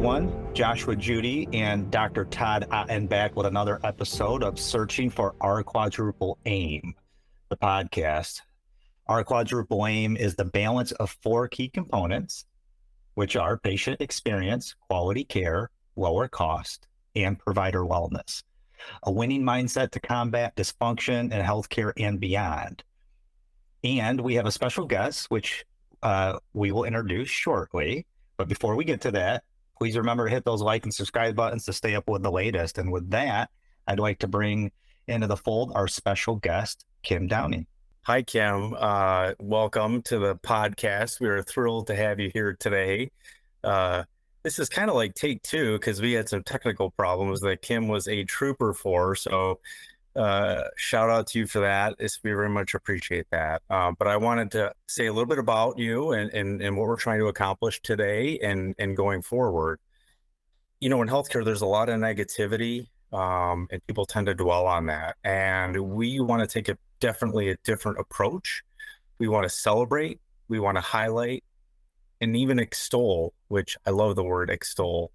everyone. Joshua, Judy, and Dr. Todd Otten back with another episode of Searching for Our Quadruple Aim, the podcast. Our quadruple aim is the balance of four key components, which are patient experience, quality care, lower cost, and provider wellness. A winning mindset to combat dysfunction in healthcare and beyond. And we have a special guest, which we will introduce shortly. But before we get to that, please remember to hit those like and subscribe buttons to stay up with the latest. And with that, I'd like to bring into the fold our special guest, Kim Downey. Hi, Kim. Welcome to the podcast. We are thrilled to have you here today. This is kind of like take two because we had some technical problems that Kim was a trooper for. So shout out to you for that. We very much appreciate that. But I wanted to say a little bit about you and what we're trying to accomplish today and going forward. You know, in healthcare, there's a lot of negativity and people tend to dwell on that. And we want to take definitely a different approach. We want to celebrate, we want to highlight, and even extol, which I love the word extol.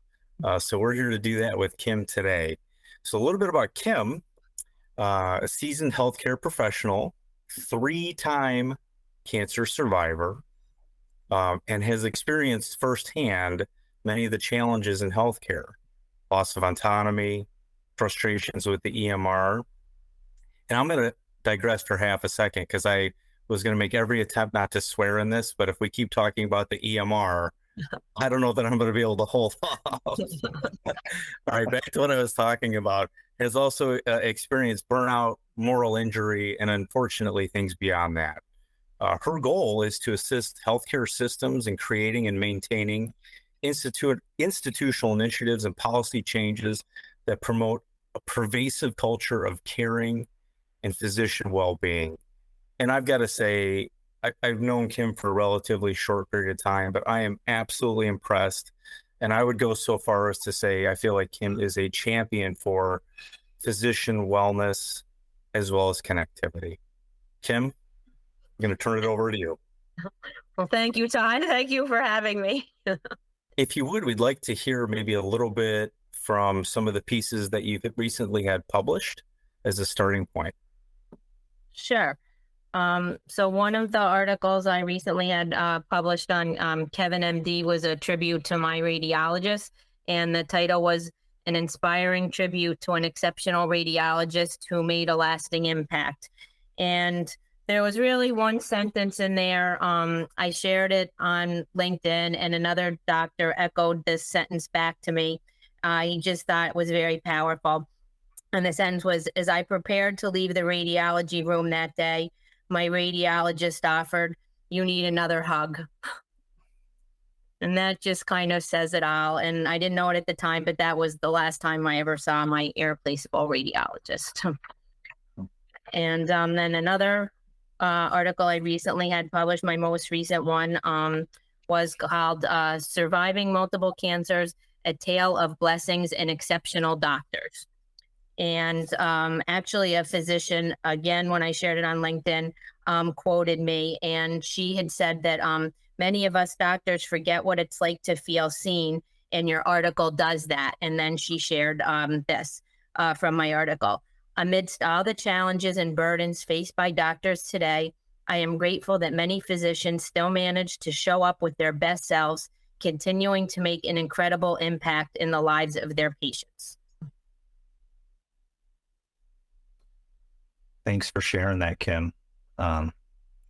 So we're here to do that with Kim today. So a little bit about Kim. A seasoned healthcare professional, 3-time cancer survivor, and has experienced firsthand many of the challenges in healthcare, loss of autonomy, frustrations with the EMR. And I'm going to digress for half a second because I was going to make every attempt not to swear in this, but if we keep talking about the EMR, I don't know that I'm going to be able to hold off. All right, back to what I was talking about. Has also experienced burnout, moral injury, and unfortunately things beyond that. Her goal is to assist healthcare systems in creating and maintaining institutional initiatives and policy changes that promote a pervasive culture of caring and physician well-being. And I've got to say, I've known Kim for a relatively short period of time, but I am absolutely impressed. And I would go so far as to say, I feel like Kim is a champion for physician wellness as well as connectivity. Kim, I'm going to turn it over to you. Well, thank you, Todd. Thank you for having me. If you would, we'd like to hear maybe a little bit from some of the pieces that you've recently had published as a starting point. Sure. So one of the articles I recently had published on Kevin MD was a tribute to my radiologist, and the title was An Inspiring Tribute to an Exceptional Radiologist Who Made a Lasting Impact. And there was really one sentence in there. I shared it on LinkedIn, and another doctor echoed this sentence back to me. He just thought it was very powerful. And the sentence was, as I prepared to leave the radiology room that day, my radiologist offered, "You need another hug." And that just kind of says it all. And I didn't know it at the time, but that was the last time I ever saw my irreplaceable radiologist. And then another article I recently had published, my most recent one, was called Surviving Multiple Cancers, A Tale of Blessings and Exceptional Doctors. And actually a physician, again, when I shared it on LinkedIn, quoted me, and she had said that many of us doctors forget what it's like to feel seen, and your article does that. And then she shared this from my article. Amidst all the challenges and burdens faced by doctors today, I am grateful that many physicians still manage to show up with their best selves, continuing to make an incredible impact in the lives of their patients. Thanks for sharing that, Kim.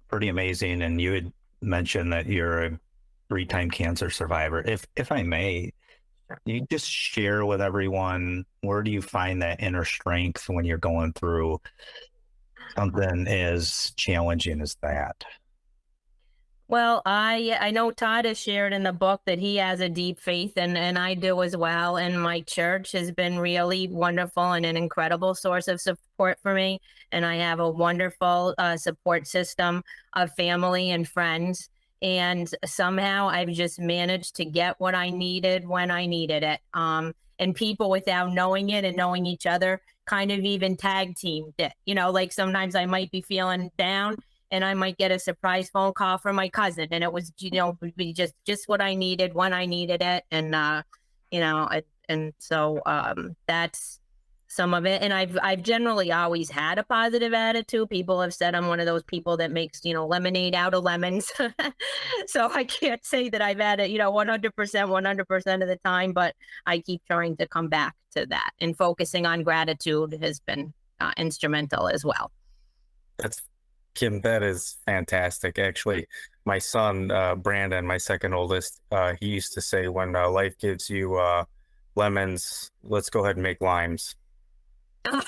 Pretty amazing. And you had mentioned that you're a 3-time cancer survivor. If I may, you just share with everyone, where do you find that inner strength when you're going through something as challenging as that? Well, I know Todd has shared in the book that he has a deep faith, and I do as well. And my church has been really wonderful and an incredible source of support for me. And I have a wonderful support system of family and friends. And somehow I've just managed to get what I needed when I needed it. And people, without knowing it and knowing each other, kind of even tag teamed it. You know, like sometimes I might be feeling down and I might get a surprise phone call from my cousin, and it was, you know, be just what I needed when I needed it. And And so that's some of it. And I've generally always had a positive attitude. People have said I'm one of those people that makes, lemonade out of lemons. So I can't say that I've had it, 100% of the time, but I keep trying to come back to that, and focusing on gratitude has been instrumental as well. That's Kim, that is fantastic. Actually, my son, Brandon, my second oldest, he used to say, when life gives you lemons, let's go ahead and make limes. I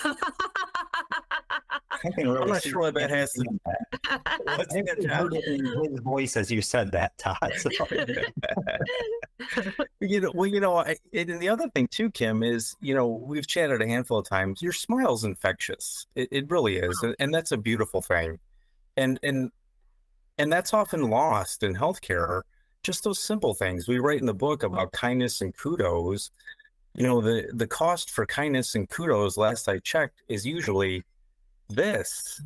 can really I'm not see sure what that has to I think I heard it in his voice as you said that, Todd. So. And the other thing too, Kim, is, we've chatted a handful of times. Your smile's infectious. It really is. And that's a beautiful thing. And that's often lost in healthcare. Just those simple things. We write in the book about kindness and kudos. The cost for kindness and kudos, last I checked, is usually this,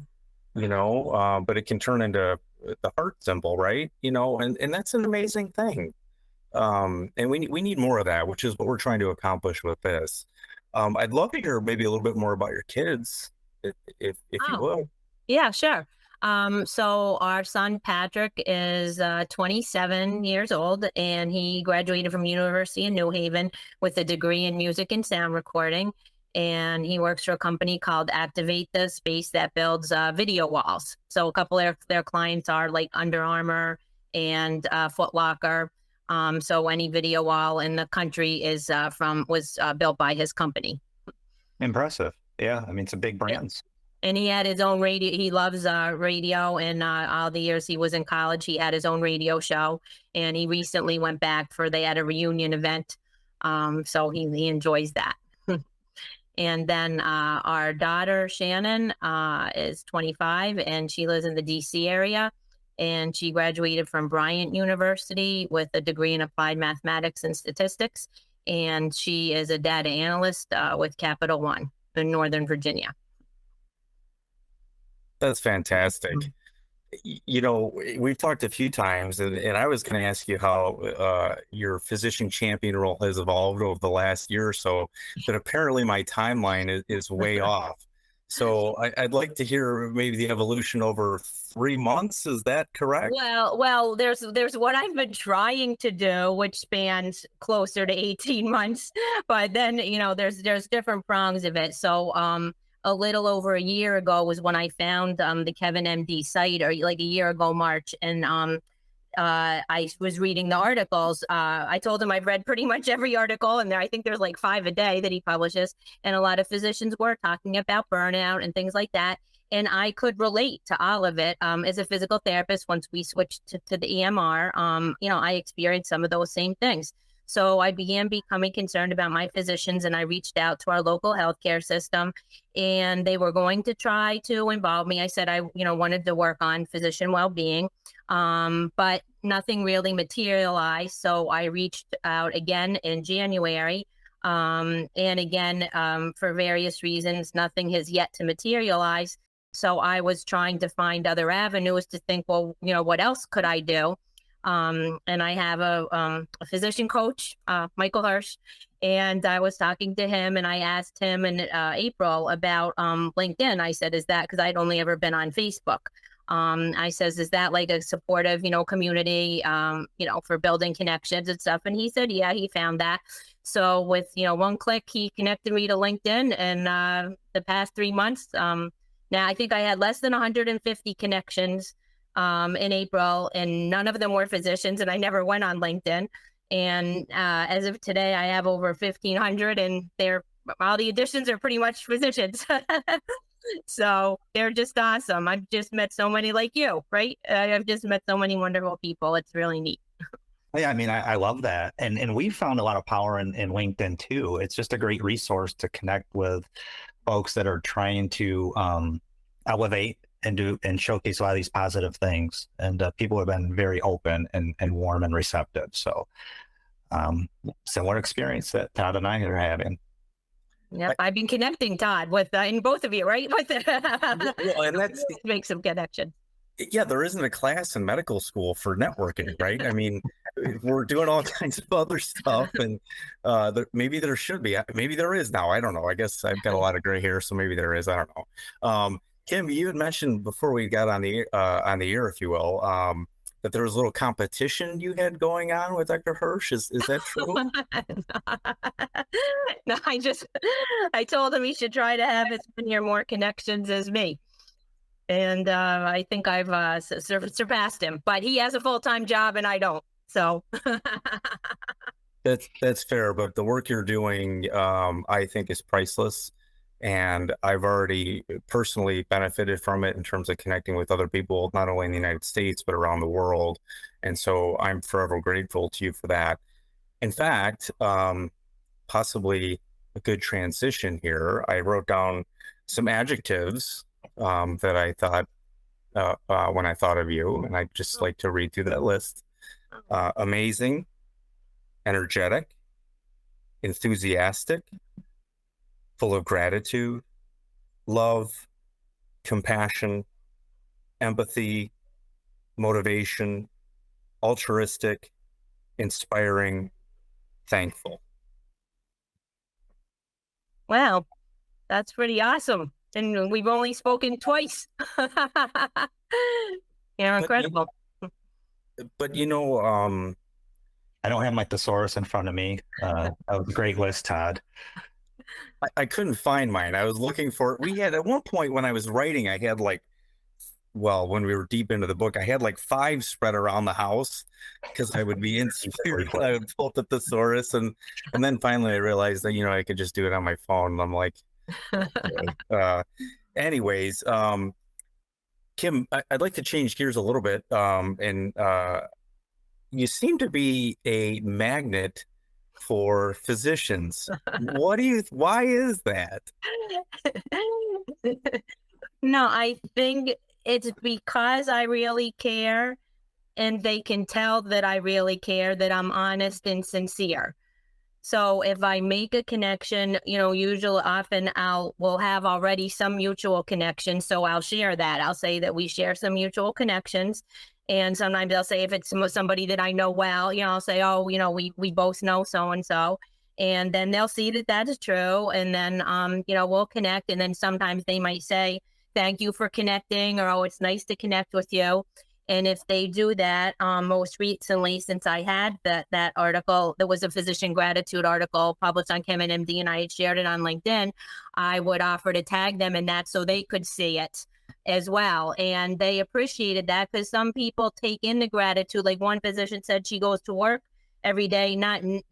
but it can turn into the heart symbol, right? And that's an amazing thing. And we need more of that, which is what we're trying to accomplish with this. I'd love to hear maybe a little bit more about your kids, if you will. Yeah, sure. So our son Patrick is 27 years old, and he graduated from University of New Haven with a degree in music and sound recording. And he works for a company called Activate the Space that builds video walls. So a couple of their clients are like Under Armour and Foot Locker. So any video wall in the country was built by his company. Impressive. Yeah, I mean, some big brands. And he had his own radio. He loves radio, and all the years he was in college, he had his own radio show. And he recently went back they had a reunion event. So he enjoys that. And then our daughter, Shannon, is 25, and she lives in the DC area. And she graduated from Bryant University with a degree in applied mathematics and statistics. And she is a data analyst with Capital One in Northern Virginia. That's fantastic. We've talked a few times, and I was going to ask you how your physician champion role has evolved over the last year or so, but apparently my timeline is way off. So I'd like to hear maybe the evolution over 3 months. Is that correct? Well, there's what I've been trying to do, which spans closer to 18 months, but then, there's different prongs of it. So, a little over a year ago was when I found the Kevin MD site, or like a year ago, March. And I was reading the articles. I told him I've read pretty much every article, and I think there's like 5 a day that he publishes. And a lot of physicians were talking about burnout and things like that. And I could relate to all of it. As a physical therapist, once we switched to the EMR, I experienced some of those same things. So I began becoming concerned about my physicians, and I reached out to our local healthcare system, and they were going to try to involve me. I said I wanted to work on physician well-being, but nothing really materialized. So I reached out again in January, and again, for various reasons, nothing has yet to materialize. So I was trying to find other avenues to think, well, what else could I do? And I have a physician coach, Michael Hirsch, and I was talking to him, and I asked him in April about LinkedIn. I said, is that, because I'd only ever been on Facebook. I says, is that like a supportive, community, for building connections and stuff? And he said, yeah, he found that. So with, one click, he connected me to LinkedIn, and the past 3 months, now I think I had less than 150 connections in April, and none of them were physicians, and I never went on LinkedIn. And as of today, I have over 1,500, and all the additions are pretty much physicians. So they're just awesome. I've just met so many like you, right? I've just met so many wonderful people. It's really neat. Yeah, I mean, I love that. And we've found a lot of power in LinkedIn too. It's just a great resource to connect with folks that are trying to elevate and showcase a lot of these positive things. And people have been very open and warm and receptive. So similar experience that Todd and I are having. Yeah, I've been connecting, Todd, with in both of you, right? Well, and that's make some connection. Yeah, there isn't a class in medical school for networking, right? I mean, we're doing all kinds of other stuff, and maybe there should be, maybe there is now. I don't know. I guess I've got a lot of gray hair, so maybe there is. I don't know. Kim, you had mentioned before we got on the air, if you will, that there was a little competition you had going on with Dr. Hirsch. Is that true? No, I told him he should try to have as many or more connections as me. And I think I've surpassed him, but he has a full-time job and I don't. So that's fair, but the work you're doing, I think, is priceless, and I've already personally benefited from it in terms of connecting with other people, not only in the United States but around the world. And so I'm forever grateful to you for that. In fact, possibly a good transition here. I wrote down some adjectives that I thought when I thought of you, and I'd just like to read through that list. Amazing, energetic, enthusiastic, full of gratitude, love, compassion, empathy, motivation, altruistic, inspiring, thankful. wow, that's pretty awesome. And we've only spoken twice. You're incredible. But you know, I don't have my thesaurus in front of me. That was a great list, Todd. I couldn't find mine. I was looking for it. We had, at one point when I was writing, I had when we were deep into the book, I had 5 spread around the house because I would be inspired. I would pull up the thesaurus, and then finally I realized that I could just do it on my phone. And I'm like, anyways, Kim, I'd like to change gears a little bit. And you seem to be a magnet for physicians. Why is that? No, I think it's because I really care, and they can tell that I really care, that I'm honest and sincere. So if I make a connection, usually often we'll have already some mutual connection. So I'll share that. I'll say that we share some mutual connections. And sometimes I'll say, if it's somebody that I know well, I'll say, oh, we both know so-and-so. And then they'll see that that is true. And then, we'll connect. And then sometimes they might say, thank you for connecting, or, oh, it's nice to connect with you. And if they do that, most recently, since I had that article, there was a physician gratitude article published on Kim and MD, and I had shared it on LinkedIn, I would offer to tag them in that so they could see it as well. And they appreciated that, because some people take in the gratitude. Like one physician said, she goes to work every day,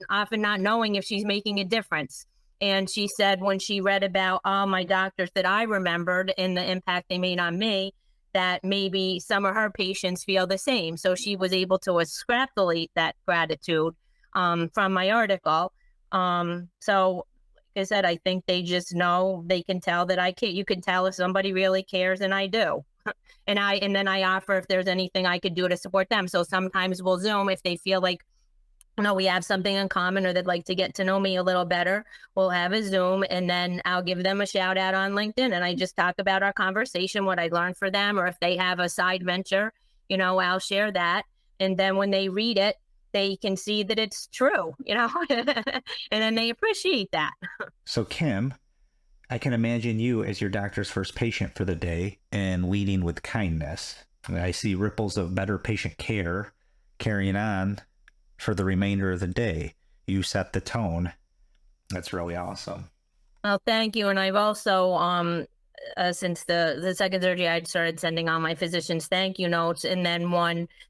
often not knowing if she's making a difference. And she said when she read about all my doctors that I remembered and the impact they made on me, that maybe some of her patients feel the same. So she was able to extrapolate that gratitude from my article. So like I said, I think they just know, they can tell that I care. You can tell if somebody really cares, and I do. And then I offer if there's anything I could do to support them. So sometimes we'll Zoom if they feel like, we have something in common, or they'd like to get to know me a little better. We'll have a Zoom, and then I'll give them a shout out on LinkedIn, and I just talk about our conversation, what I learned for them, or if they have a side venture, I'll share that. And then when they read it, they can see that it's true, and then they appreciate that. So Kim, I can imagine you as your doctor's first patient for the day and leading with kindness. I see ripples of better patient care carrying on for the remainder of the day. You set the tone. That's really awesome. Well, thank you. And I've also, since the second surgery, I started sending all my physicians thank you notes. And then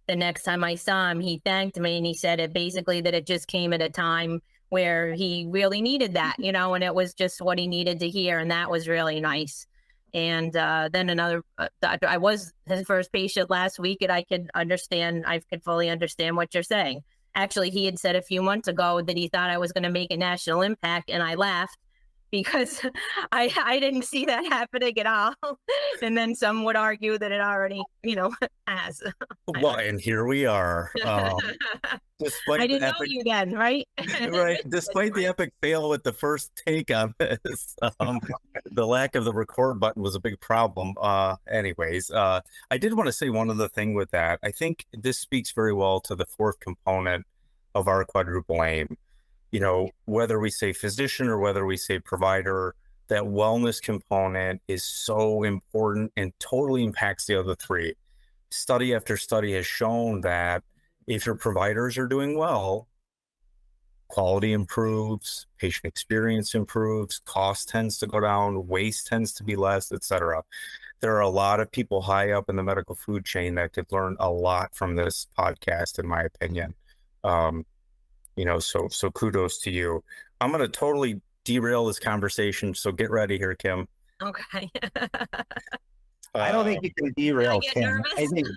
the next time I saw him, he thanked me, and he said it basically that it just came at a time where he really needed that, and it was just what he needed to hear. And that was really nice. And then another doctor, I was his first patient last week, and I could fully understand what you're saying. Actually, he had said a few months ago that he thought I was going to make a national impact, and I laughed because I didn't see that happening at all. And then some would argue that it already, has. Well, and here we are. I didn't know you then, right? Right. Despite the epic fail with the first take on this, the lack of the record button was a big problem. Anyways, I did want to say one other thing with that. I think this speaks very well to the fourth component of our quadruple aim. You know, whether we say physician or whether we say provider, that wellness component is so important and totally impacts the other three. Study after study has shown that if your providers are doing well, quality improves, patient experience improves, cost tends to go down, waste tends to be less, etc. There are a lot of people high up in the medical food chain that could learn a lot from this podcast, in my opinion. You know, so kudos to you. I'm going to totally derail this conversation, so get ready here, Kim. Okay. I don't think you can derail Kim. I think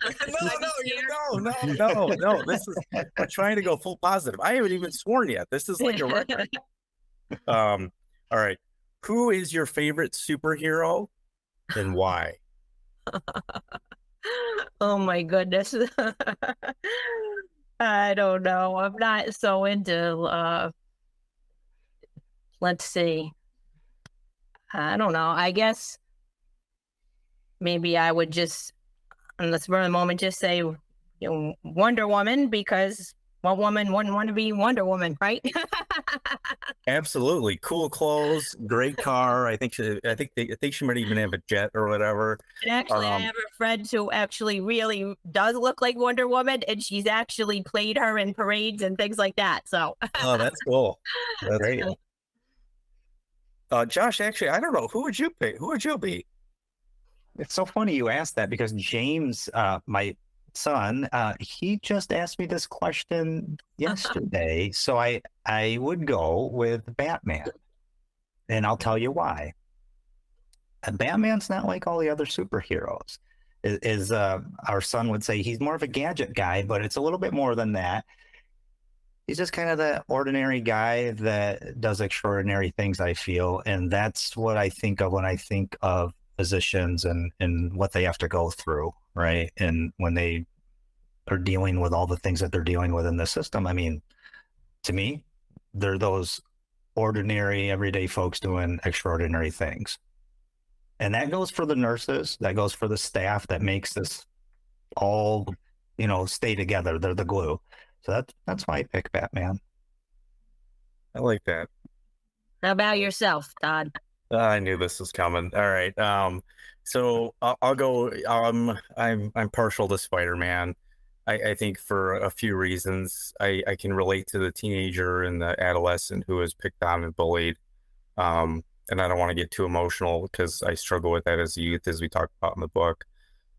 no. This is, I'm trying to go full positive. I haven't even sworn yet. This is like a record. All right. Who is your favorite superhero and why? Oh my goodness. I don't know. I'm not so into let's see. I don't know. I guess maybe I would just, unless for a moment, just say, you know, Wonder Woman, because what woman wouldn't want to be Wonder Woman, right? Absolutely. Cool clothes, great car. I think she might even have a jet or whatever. And actually, I have a friend who actually really does look like Wonder Woman, and she's actually played her in parades and things like that. So, oh, that's cool. That's great. Cool. Josh, actually, I don't know. Who would you pick? Who would you be? It's so funny you asked that, because James, my son, he just asked me this question yesterday. So I would go with Batman, and I'll tell you why. Batman's not like all the other superheroes. Our son would say, he's more of a gadget guy, but it's a little bit more than that. He's just kind of the ordinary guy that does extraordinary things, I feel. And that's what I think of when I think of physicians and what they have to go through, right? And when they are dealing with all the things that they're dealing with in the system, I mean, to me, they're those ordinary, everyday folks doing extraordinary things. And that goes for the nurses, that goes for the staff that makes this all, you know, stay together. They're the glue. So that's why I pick Batman. I like that. How about yourself, Todd? I knew this was coming. All right. So I'll go. I'm partial to Spider-Man. I think for a few reasons. I can relate to the teenager and the adolescent who is picked on and bullied. And I don't want to get too emotional because I struggle with that as a youth, as we talked about in the book.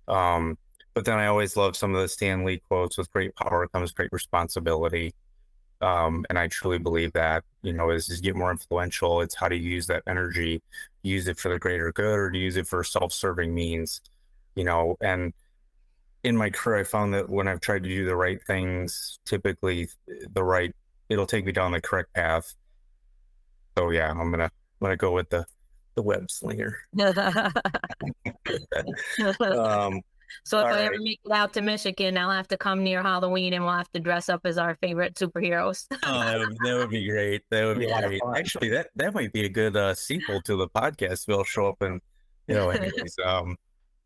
But then I always love some of the Stan Lee quotes: with great power comes great responsibility. And I truly believe that, you know, as you get more influential, it's how to use that energy, use it for the greater good, or to use it for self-serving means, you know. And in my career, I found that when I've tried to do the right things, typically it'll take me down the correct path. So yeah, I'm gonna go with the web slinger. So if I ever right. make it out to Michigan, I'll have to come near Halloween and we'll have to dress up as our favorite superheroes. Oh, that would be great. That would be great. Actually, that might be a good sequel to the podcast. We'll show up and, you know, anyways.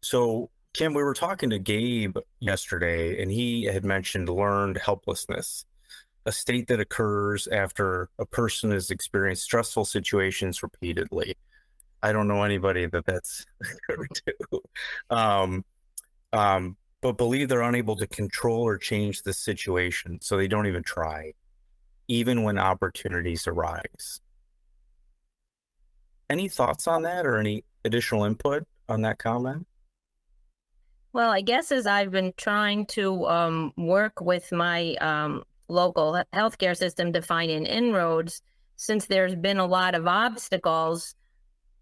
So Kim, we were talking to Gabe yesterday, and he had mentioned learned helplessness, a state that occurs after a person has experienced stressful situations repeatedly. I don't know anybody that's occurred to. But believe they're unable to control or change the situation, so they don't even try, even when opportunities arise. Any thoughts on that, or any additional input on that comment? Well, I guess as I've been trying to work with my local healthcare system to find an inroads, since there's been a lot of obstacles,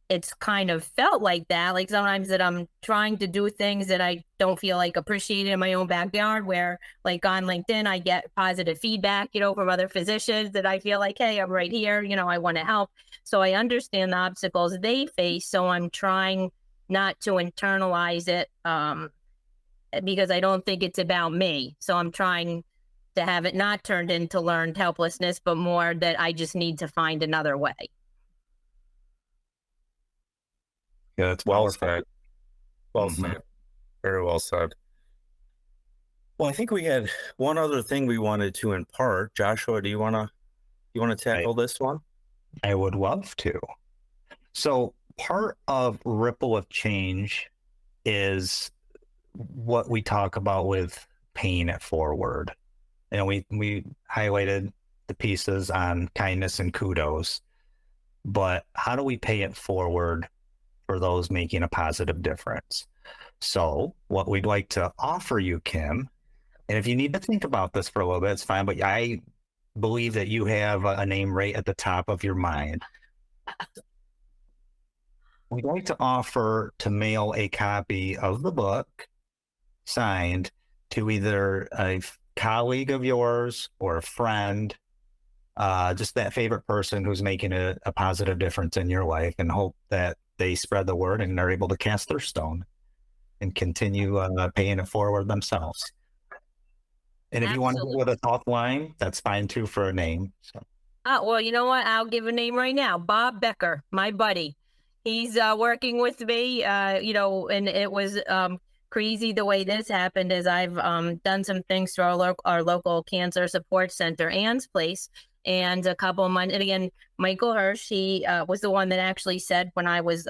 it's kind of felt like that. Like sometimes that I'm trying to do things that I don't feel like appreciated in my own backyard, where like on LinkedIn, I get positive feedback, you know, from other physicians that I feel like, hey, I'm right here, you know, I want to help. So I understand the obstacles they face. So I'm trying not to internalize it because I don't think it's about me. So I'm trying to have it not turned into learned helplessness, but more that I just need to find another way. Yeah, that's well powerful. said. Well said. Very well said. Well, I think we had one other thing we wanted to impart. Joshua, do you want to tackle this one? I would love to. So part of Ripple of Change is what we talk about with paying it forward. We highlighted the pieces on kindness and kudos, but how do we pay it forward for those making a positive difference? So what we'd like to offer you, Kim, and if you need to think about this for a little bit, it's fine, but I believe that you have a name right at the top of your mind. We'd like to offer to mail a copy of the book signed to either a colleague of yours or a friend, just that favorite person who's making a positive difference in your life, and hope that they spread the word and are able to cast their stone and continue paying it forward themselves. And if you want to go with a top line, that's fine too for a name. So. Well, you know what? I'll give a name right now. Bob Becker, my buddy. He's working with me, and it was crazy the way this happened is I've done some things through our local cancer support center, Ann's Place. And a couple of months, and again, Michael Hirsch, he was the one that actually said when I was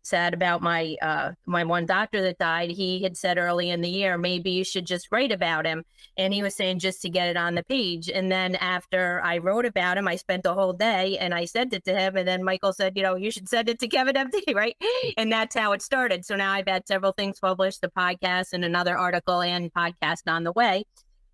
sad about my one doctor that died, he had said early in the year, maybe you should just write about him. And he was saying just to get it on the page. And then after I wrote about him, I spent a whole day and I sent it to him. And then Michael said, you should send it to Kevin MD, right? And that's how it started. So now I've had several things published, the podcast and another article and podcast on the way.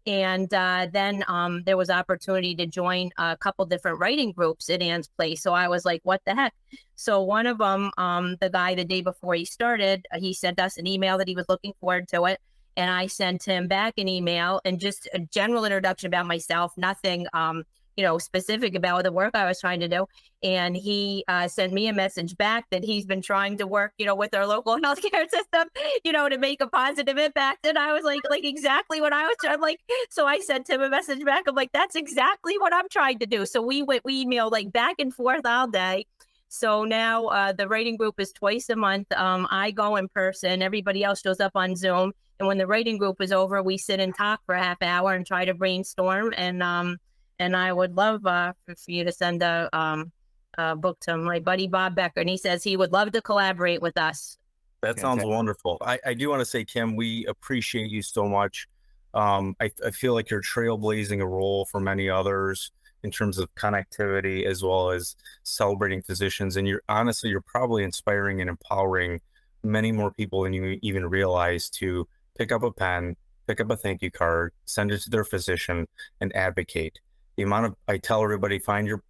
And then there was opportunity to join a couple different writing groups at Ann's Place. So I was like, what the heck? So one of them, the guy the day before he started, he sent us an email that he was looking forward to it. And I sent him back an email and just a general introduction about myself, nothing, specific about the work I was trying to do. And he sent me a message back that he's been trying to work, with our local healthcare system, to make a positive impact. And I was like exactly what I was trying. So I sent him a message back. I'm like, that's exactly what I'm trying to do. So we emailed like back and forth all day. So now the writing group is twice a month. I go in person. Everybody else shows up on Zoom. And when the writing group is over, we sit and talk for a half hour and try to brainstorm. And I would love for you to send a book to my buddy Bob Becker. And he says he would love to collaborate with us. That sounds wonderful. I do want to say, Kim, we appreciate you so much. I feel like you're trailblazing a role for many others in terms of connectivity as well as celebrating physicians. And you're probably inspiring and empowering many more people than you even realize to pick up a pen, pick up a thank you card, send it to their physician, and advocate. The amount of, I tell everybody, find your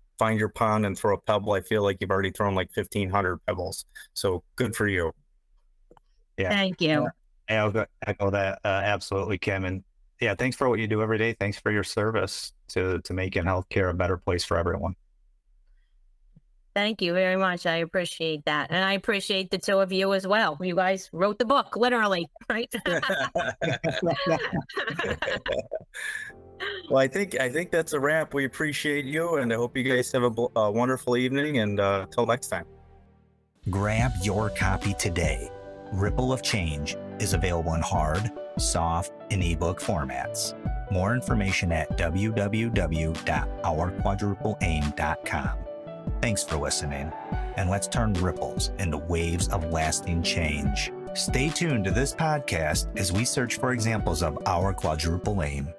pond and throw a pebble. I feel like you've already thrown like 1,500 pebbles. So good for you. Yeah. Thank you. I'll echo that absolutely, Kim. And yeah, thanks for what you do every day. Thanks for your service to making healthcare a better place for everyone. Thank you very much. I appreciate that. And I appreciate the two of you as well. You guys wrote the book, literally, right? Well, I think that's a wrap. We appreciate you, and I hope you guys have a wonderful evening, and till next time. Grab your copy today. Ripple of Change is available in hard, soft, and ebook formats. More information at www.ourquadrupleaim.com. Thanks for listening, and let's turn ripples into waves of lasting change. Stay tuned to this podcast as we search for examples of our quadruple aim.